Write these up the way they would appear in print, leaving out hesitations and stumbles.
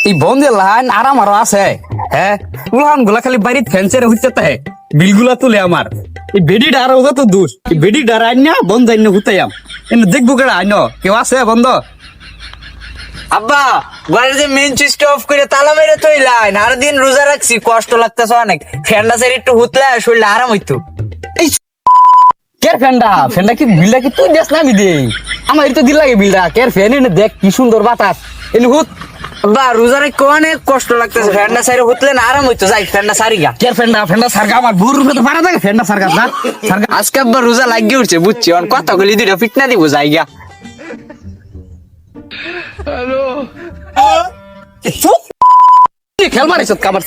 এই বন্ধের লাইন আরাম আরো আছে হ্যাঁ উলান গুলা খালি বাড়িত ফ্যান্সের হইতে তাহে বিলগুলা তুলে আমার এই বেডিটা আরো তো দোষ এই বেডিটা আইন না বন্ধ আইন হুতাইয়াম এনে দেখবো কেডা আইন কেউ আছে বন্ধ আব্বা ঘরের যে মেন সুইচটা অফ করে তালা মেরে তৈলাইন আর দিন রোজা রাখছি কষ্ট লাগতেছে অনেক ফ্যানটা সাইড একটু হুতলে শরীরে আরাম হইতো কের ফ্যানটা কি বিলটা কি তুই দেশ না আমি দেই আমার তো দিল লাগে বিলটা কের ফ্যান এনে দেখ কি সুন্দর বাতাস এনে হুত আব্বা রোজা রাখতে অনেক কষ্ট লাগতেছে ফ্যানটা সাইড হুতলে না আরাম হইতো যাই ফ্যানটা সারিগা কের ফ্যানটা সারগা আমার বুর রূপে তো পারা থাকে ফ্যানটা সারগা না সারগা আজকে আব্বা রোজা লাগিয়ে উঠছে বুঝছি অন কথা বলি দুইটা ফিটনা দিব যাইগা খেল মারিস কাবার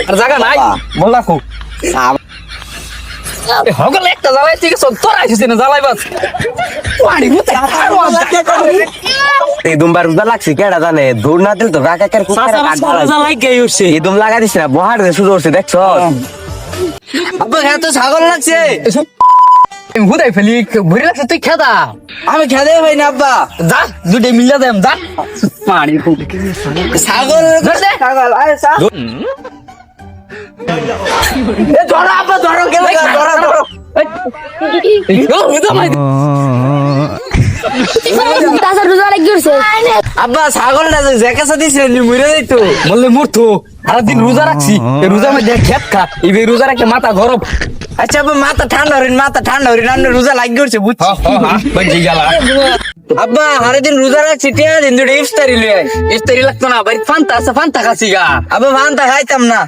আর জায়গা নাই বল রাখো হগল একটা জ্বালাই ঠিক আছে তোর আইছিস না জ্বালাই বাস পানি মুতে এই দুমবার রোজা লাগছে কেডা জানে দৌড় না দিল তো কাকাকের কুকারে রোজা লাগে উঠছে এই দুম লাগা দিছ না বহার দে শুরু হচ্ছে দেখছ আব্বা হ্যাঁ তো ছাগল লাগছে হুদাই ফেলি ভরি লাগছে তুই খেদা আমি খেদে ভাই না আব্বা যা দুটো মিলা দেম যা পানি ছাগল ছাগল আরে সা এ ধরো আব্বা ধরো গেল ধরো ধরো আব্বা ছাগলটা জ্যাকেসা দিছে মরে যাইতো বললে মূর্থ সারাদিন রোজা রাখছি এই রোজার মধ্যে খেত খা এই রোজা রাখতে মাথা গরম আচ্ছা আব্বা মাথা ঠান্ডা হরিণ রান্না রোজা লাগিয়ে উঠছে বুঝছি আব্বা সারাদিন রোজা রাখছি টিয়া দিন দুটো ইফতারি লই ইস্তারি লাগতো না বাড়ি ফান্তা আছে ফান্তা খাসি গা আব্বা ভান্তা খাইতাম না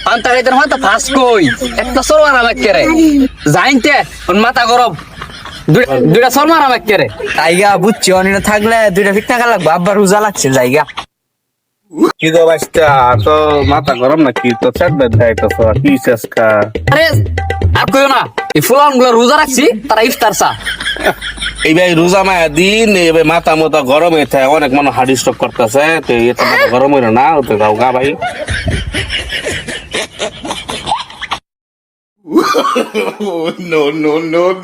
ফান্তা খাইতে না ফান্তা ফাঁস কই একটা সরমার আমাকে কেরে জাইনতে মাথা গরম দুইটা সরমার আমাকে কেরে জায়গা বুঝছি অনিটা থাকলে দুইটা ফিট টাকা লাগবে আব্বা রোজা লাগছে জায়গা কি গো বাচ্চা তো মাথা গরম নাকি তো চাট বেদ খাইতো কি চেষ্টা আরে আর কইও না এই ফুলান গুলো রোজা রাখছি তারা ইফতার চা এই ভাই রোজা মায়া দিন এই ভাই মাথা মতো গরম হয়ে থাকে অনেক মানুষ হার্ট স্ট্রোক করতেছে তো এটা মাথা গরম হইলো না তো গাও গা ভাই no, no, no.